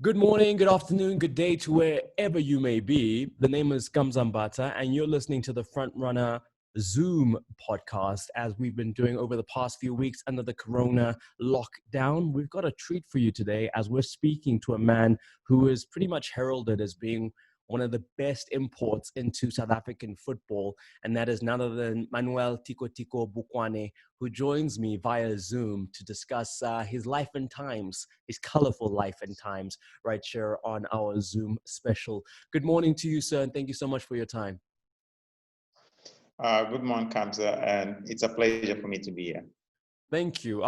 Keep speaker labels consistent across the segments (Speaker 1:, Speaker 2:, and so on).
Speaker 1: Good morning, good afternoon, good day to wherever you may be. The name is Kamzambata, and you're listening to the Frontrunner Zoom podcast. As we've been doing over the past few weeks under the corona lockdown, we've got a treat for you today as we're speaking to a man who is pretty much heralded as being one of the best imports into South African football, and that is none other than Manuel Tico Tico Bucuane, who joins me via Zoom to discuss his life and times, his colorful life and times, right here on our Zoom special. Good morning to you, sir, and thank you so much for your time.
Speaker 2: Good morning, Kamza, and it's a pleasure for me to be here.
Speaker 1: Thank you.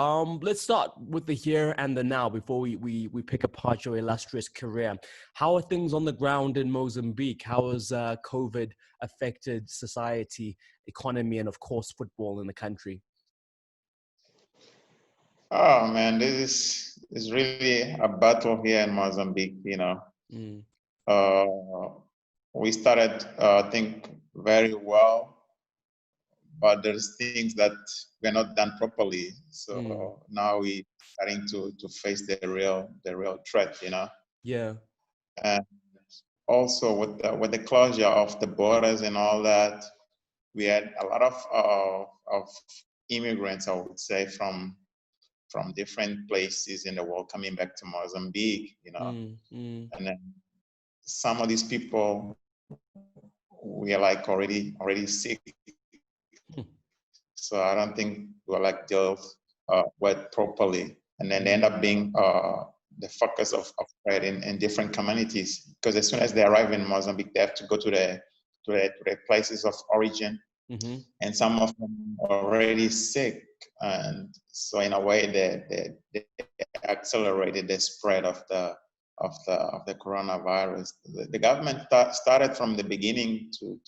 Speaker 1: Let's start with the here and the now before we pick apart your illustrious career. How are things on the ground in Mozambique? How has COVID affected society, economy, and of course football in the country?
Speaker 2: Oh man, this is really a battle here in Mozambique. Uh, we started, I think, very well, but there's things that were not done properly. So now we starting to face the real threat.
Speaker 1: Yeah.
Speaker 2: And also with the closure of the borders and all that, we had a lot of immigrants, I would say, from different places in the world coming back to Mozambique, and then some of these people we are like already sick, so I don't think we're like dealt with properly, and then they end up being the focus of spread in different communities, because as soon as they arrive in Mozambique, they have to go to the places of origin. And some of them are already sick, and so in a way they accelerated the spread of the coronavirus. The government started from the beginning to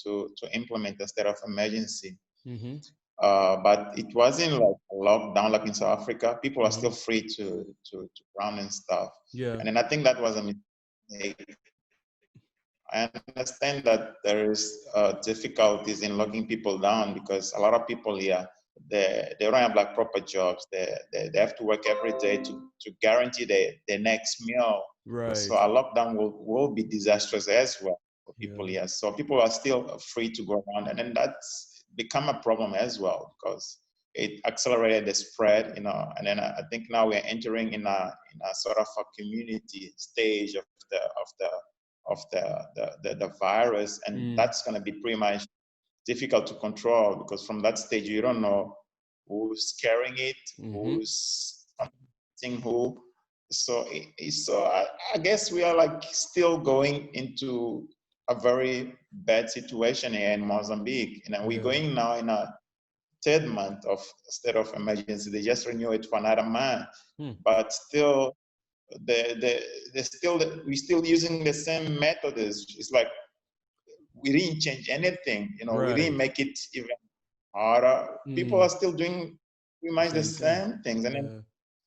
Speaker 2: implement a state of emergency, but it wasn't like a lockdown like in South Africa. People are still free to run and stuff.
Speaker 1: Yeah.
Speaker 2: And then I think that was a mistake. I understand that there is difficulties in locking people down because a lot of people here, they don't have like proper jobs. They have to work every day to guarantee their next meal.
Speaker 1: Right.
Speaker 2: So a lockdown will be disastrous as well for people here. So people are still free to go around, and then that's become a problem as well because it accelerated the spread, and then I think now we're entering in a sort of a community stage of the virus, and that's going to be pretty much difficult to control because from that stage you don't know who's carrying it, who's affecting who. So I guess we are like still going into a very bad situation here in Mozambique, and we're going now in a third month of state of emergency. They just renew it for another month, but still we're still using the same methods. It's like we didn't change anything, we didn't make it even harder. People are still doing pretty much the same things, and then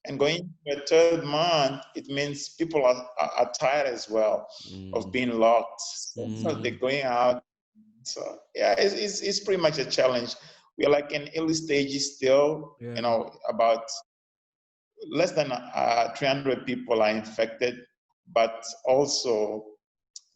Speaker 2: and going to a third month, it means people are tired as well of being locked. So they're going out. So yeah, it's pretty much a challenge. We're like in early stages still, about less than 300 people are infected, but also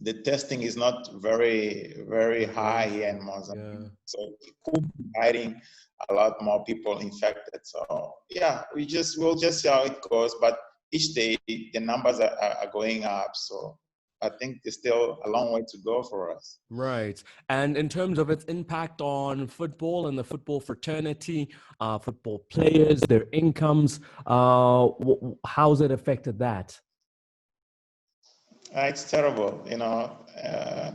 Speaker 2: the testing is not very, very high here in Mozambique. So it could be hiding a lot more people infected. So yeah, we'll just see how it goes. But each day the numbers are going up. So I think there's still a long way to go for us.
Speaker 1: Right. And in terms of its impact on football and the football fraternity, football players, their incomes, how's it affected that?
Speaker 2: It's terrible,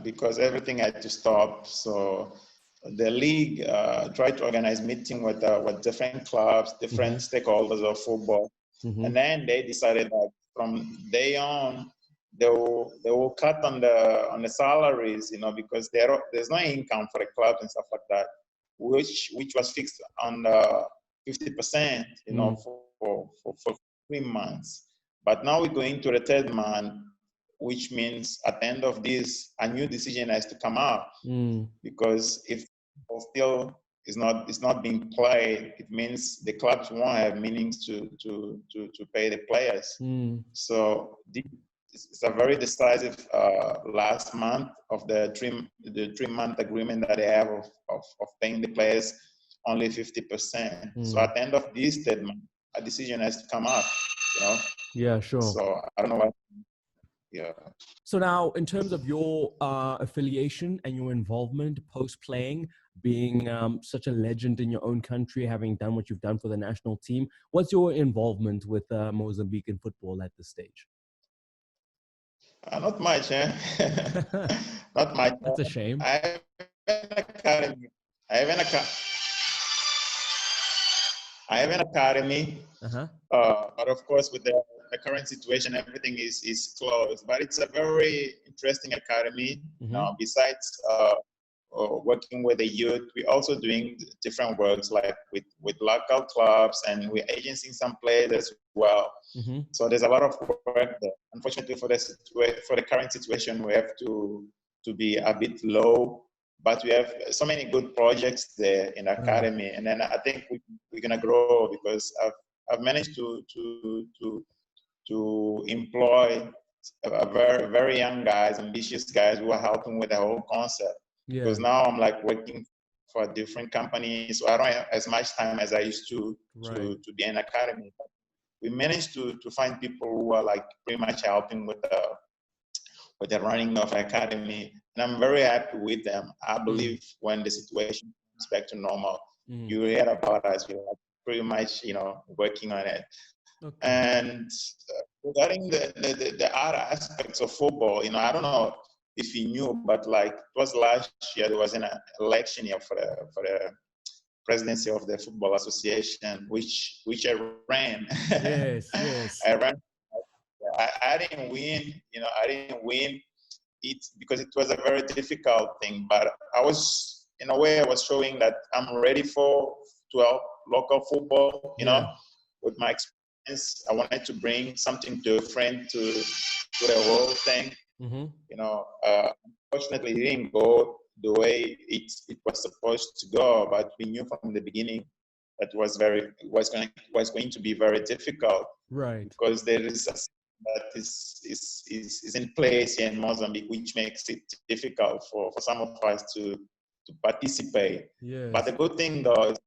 Speaker 2: because everything had to stop. So the league tried to organize meeting with different clubs, different stakeholders of football, and then they decided that from day on they will cut on the salaries, because there's no income for the clubs and stuff like that, which was fixed on the 50%, for 3 months. But now we're going to the third month, which means at the end of this, a new decision has to come up. Because if still is not being played, it means the clubs won't have meanings to pay the players. So it's a very decisive last month of the 3-month agreement that they have of paying the players only 50%. So at the end of this statement, a decision has to come up,
Speaker 1: Yeah, sure.
Speaker 2: So I don't know what. Yeah.
Speaker 1: So now, in terms of your affiliation and your involvement post-playing, being such a legend in your own country, having done what you've done for the national team, what's your involvement with Mozambican football at this stage?
Speaker 2: Not much, eh? Not much.
Speaker 1: That's a shame.
Speaker 2: I have an academy. I have an academy. But of course, with the current situation, everything is closed. But it's a very interesting academy. Besides working with the youth, we're also doing different works like with local clubs, and we're agencying some players as well. So there's a lot of work there. Unfortunately, for the current situation, we have to be a bit low. But we have so many good projects there in the academy, and then I think we're gonna grow because I've managed to employ a very very young guys, ambitious guys who are helping with the whole concept. Because now I'm like working for a different company, so I don't have as much time as I used to be in academy. We managed to find people who are like pretty much helping with the running of academy, and I'm very happy with them. I believe when the situation comes back to normal, you hear about us. We're pretty much, working on it. And regarding the other aspects of football, I don't know if you knew, but like it was last year, there was an election here for the presidency of the Football Association, which I ran.
Speaker 1: Yes.
Speaker 2: I ran. I didn't win. I didn't win it because it was a very difficult thing. But I was, in a way, I was showing that I'm ready to help local football. With my experience, I wanted to bring something different to the whole thing. Unfortunately, it didn't go the way it was supposed to go. But we knew from the beginning that was going to be very difficult.
Speaker 1: Right.
Speaker 2: Because there is a that is in place here in Mozambique, which makes it difficult for some of us to participate.
Speaker 1: Yes.
Speaker 2: But the good thing though is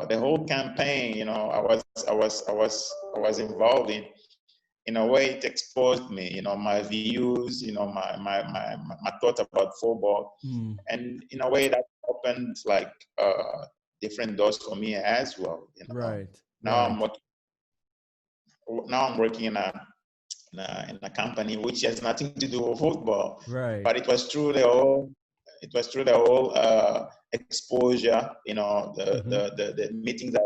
Speaker 2: the whole campaign, I was involved in a way it exposed me, my views, my thoughts about football, and in a way that opened like different doors for me as well.
Speaker 1: Right.
Speaker 2: Now I'm working in a company which has nothing to do with football.
Speaker 1: Right.
Speaker 2: But it was through the whole exposure, the meetings that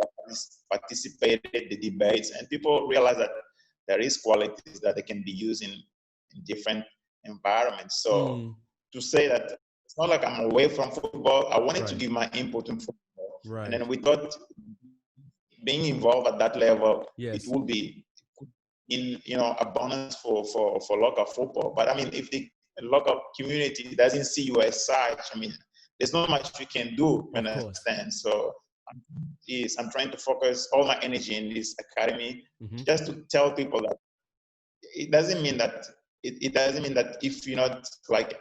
Speaker 2: I participated, the debates, and people realize that there is qualities that they can be used in different environments. So to say that it's not like I'm away from football, I wanted to give my input in football. And then we thought being involved at that level, it would be a bonus for local football. But I mean, if the local community doesn't see you as such, I mean, there's not much we can do. You understand? So I'm trying to focus all my energy in this academy, just to tell people that it doesn't mean that if you're not like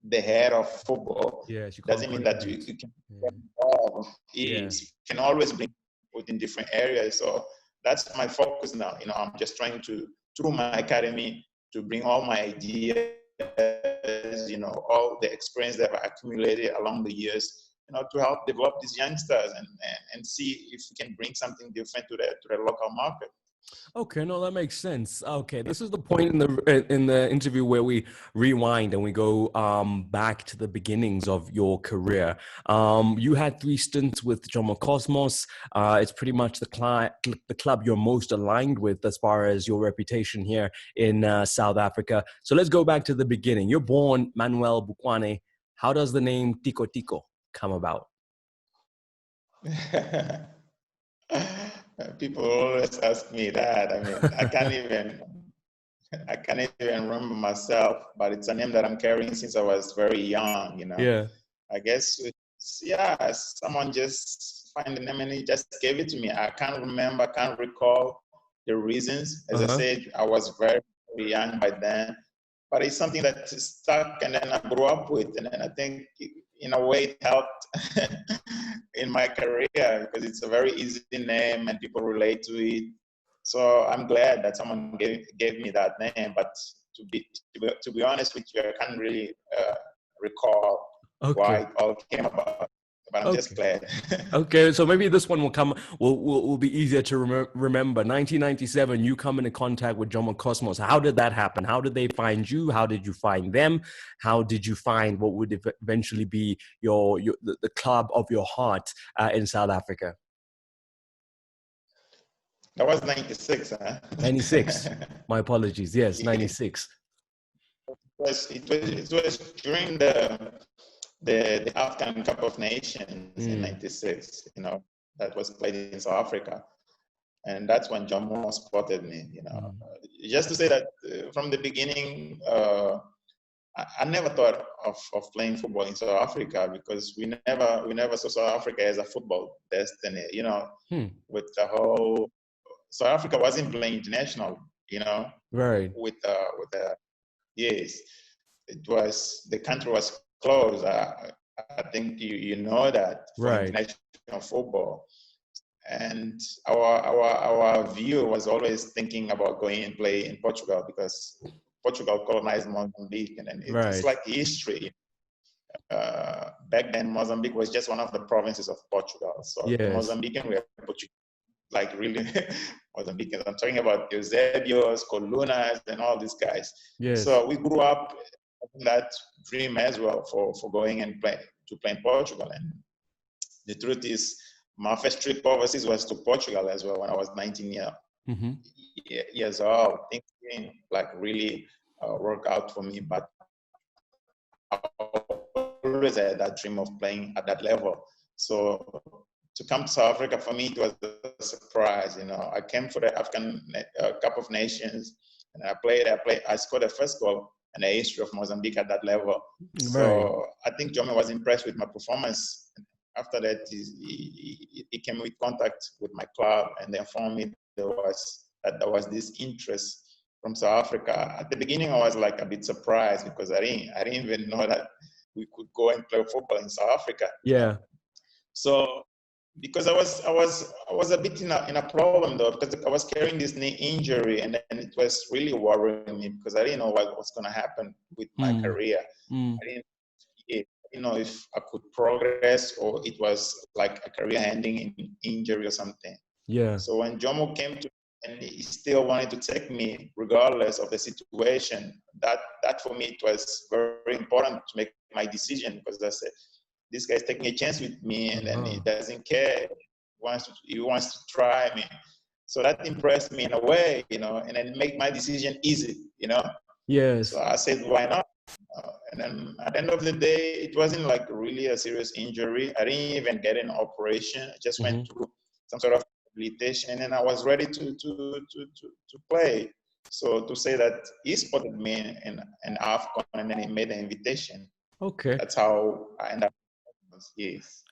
Speaker 2: the head of football, doesn't mean that you can get involved. You can always bring within different areas. So that's my focus now. I'm just trying to, through my academy, to bring all my ideas, all the experience that I've accumulated along the years, to help develop these youngsters and see if we can bring something different to the local market.
Speaker 1: Okay, no, that makes sense. Okay, this is the point in the interview where we rewind and we go back to the beginnings of your career. You had 3 stints with Jomo Cosmos. It's pretty much the club you're most aligned with as far as your reputation here in South Africa. So let's go back to the beginning. You're born Manuel Bucuane. How does the name Tico Tico come about?
Speaker 2: People always ask me that. I mean, I can't even remember myself, but it's a name that I'm carrying since I was very young,
Speaker 1: Yeah.
Speaker 2: I guess, someone just find the name and he just gave it to me. I can't remember, I can't recall the reasons. As I said, I was very very young by then, but it's something that stuck and then I grew up with. And then I think in a way it helped in my career because it's a very easy name and people relate to it. So I'm glad that someone gave me that name. But to be honest with you, I can't really recall why it all came about. But I'm just glad.
Speaker 1: Okay, so maybe this one will be easier to remember. 1997, you come into contact with Jomo Cosmos. How did that happen? How did they find you? How did you find them? How did you find what would eventually be the club of your heart in South Africa?
Speaker 2: That was 96, huh?
Speaker 1: 96. My apologies. Yes, 96.
Speaker 2: It was during the African Cup of Nations in 96, that was played in South Africa. And that's when Jomo spotted me, Just to say that from the beginning, I never thought of playing football in South Africa because we never saw South Africa as a football destiny, with the whole South Africa wasn't playing international,
Speaker 1: Right.
Speaker 2: With the yes, it was the country was closed. I think you know that for international football, and our view was always thinking about going and play in Portugal because Portugal colonized Mozambique, and then it's like history. Back then, Mozambique was just one of the provinces of Portugal. So the Mozambican were Portuguese, like really Mozambicans. I'm talking about Eusebios, Colunas, and all these guys.
Speaker 1: Yes.
Speaker 2: So we grew up in that dream as well for going and play in Portugal. And the truth is, my first trip overseas was to Portugal as well when I was 19 years old. Things didn't like really work out for me, but I always had that dream of playing at that level. So to come to South Africa, for me, it was a surprise. I came for the African Cup of Nations, and I scored the first goal in the history of Mozambique at that level. So I think Jomo was impressed with my performance. After that, he came with contact with my club and they informed me there was this interest from South Africa. At the beginning, I was like a bit surprised because I didn't even know that we could go and play football in South Africa.
Speaker 1: Yeah.
Speaker 2: So because I was a bit in a problem though, because I was carrying this knee injury, and then it was really worrying me because I didn't know what was going to happen with my career. I didn't know if I could progress or it was like a career ending in injury or something.
Speaker 1: Yeah.
Speaker 2: So when Jomo came to and he still wanted to take me regardless of the situation, that for me it was very important to make my decision, because I said, this guy's taking a chance with me, and then he doesn't care. He wants to try me. So that impressed me in a way, and then make my decision easy,
Speaker 1: Yes.
Speaker 2: So I said, why not? And then at the end of the day, it wasn't like really a serious injury. I didn't even get an operation. I just went through some sort of rehabilitation, and I was ready to play. So to say that he spotted me in AFCON and then he made an invitation.
Speaker 1: Okay.
Speaker 2: That's how I ended up. Yes.